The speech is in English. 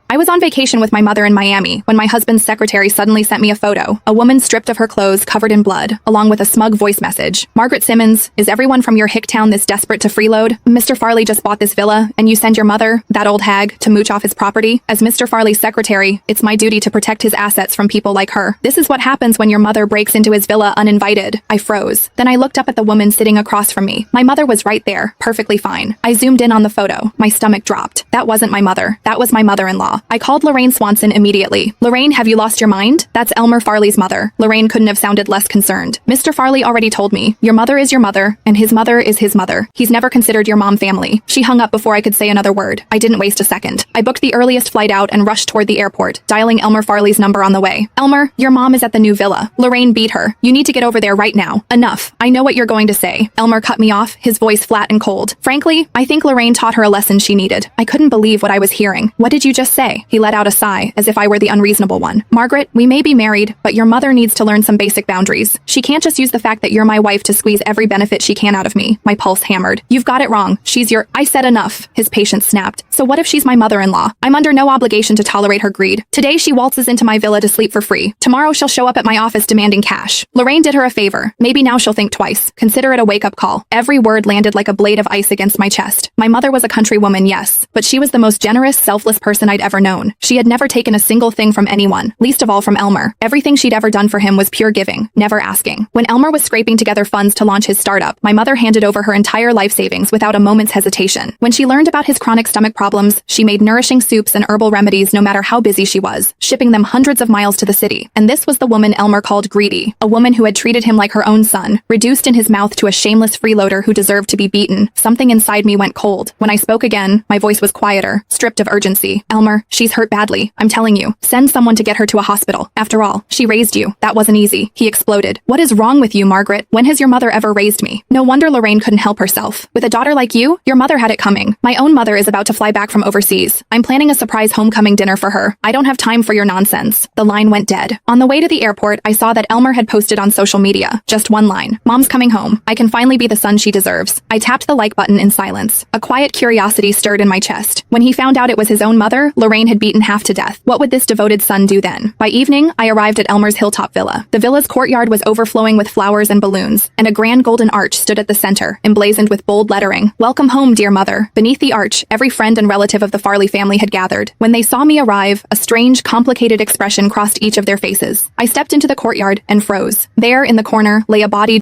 I was on vacation with my mother in Miami when my husband's secretary suddenly sent me a photo, a woman stripped of her clothes covered in blood, along with a smug voice message. Margaret Simmons, is everyone from your hick town this desperate to freeload? Mr. Farley just bought this villa, and you send your mother, that old hag, to mooch off his property? As Mr. Farley's secretary, it's my duty to protect his assets from people like her. This is what happens when your mother breaks into his villa uninvited. I froze. Then I looked up at the woman sitting across from me. My mother was right there, perfectly fine. I zoomed in on the photo. My stomach dropped. That wasn't my mother. That was my mother-in-law. I called Lorraine Swanson immediately. Lorraine, have you lost your mind? That's Elmer Farley's mother. Lorraine couldn't have sounded less concerned. Mr. Farley already told me. Your mother is your mother, and his mother is his mother. He's never considered your mom family. She hung up before I could say another word. I didn't waste a second. I booked the earliest flight out and rushed toward the airport, dialing Elmer Farley's number on the way. Elmer, your mom is at the new villa. Lorraine beat her. You need to get over there right now. Enough. I know what you're going to say. Elmer cut me off, his voice flat and cold. Frankly, I think Lorraine taught her a lesson she needed. I couldn't believe what I was hearing. What did you just say? He let out a sigh, as if I were the unreasonable one. Margaret, we may be married, but your mother needs to learn some basic boundaries. She can't just use the fact that you're my wife to squeeze every benefit she can out of me. My pulse hammered. You've got it wrong. She's your— I said enough. His patience snapped. So what if she's my mother-in-law? I'm under no obligation to tolerate her greed. Today she waltzes into my villa to sleep for free. Tomorrow she'll show up at my office demanding cash. Lorraine did her a favor. Maybe now she'll think twice. Consider it a wake-up call. Every word landed like a blade of ice against my chest. My mother was a country woman, yes, but she was the most generous, selfless person I'd ever known. She had never taken a single thing from anyone, least of all from Elmer. Everything she'd ever done for him was pure giving, never asking. When Elmer was scraping together funds to launch his startup, my mother handed over her entire life savings without a moment's hesitation. When she learned about his chronic stomach problems, she made nourishing soups and herbal remedies no matter how busy she was, shipping them hundreds of miles to the city. And this was the woman Elmer called greedy, a woman who had treated him like her own son, reduced in his mouth to a shameless freeloader who deserved to be beaten. Something inside me went cold. When I spoke again, my voice was quieter, stripped of urgency. Elmer, she's hurt badly. I'm telling you, send someone to get her to a hospital. After all, she raised you. That wasn't easy. He exploded. What is wrong with you, Margaret? When has your mother ever raised me? No wonder Lorraine couldn't help herself. With a daughter like you, your mother had it coming. My own mother is about to fly back from overseas. I'm planning a surprise homecoming dinner for her. I don't have time for your nonsense. The line went dead. On the way to the airport, I saw that Elmer had posted on social media. Just one line. Mom's coming home. I can finally be the son she deserves. I tapped the like button in silence. A quiet curiosity stirred in my chest. When he found out it was his own mother, Lorraine had beaten half to death. What would this devoted son do then? By evening, I arrived at Elmer's hilltop villa. The villa's courtyard was overflowing with flowers and balloons, and a grand golden arch stood at the center, emblazoned with bold lettering. Welcome home, dear mother. Beneath the arch, every friend and relative of the Farley family had gathered. When they saw me arrive, a strange, complicated expression crossed each of their faces. I stepped into the courtyard and froze. There, in the corner, lay a body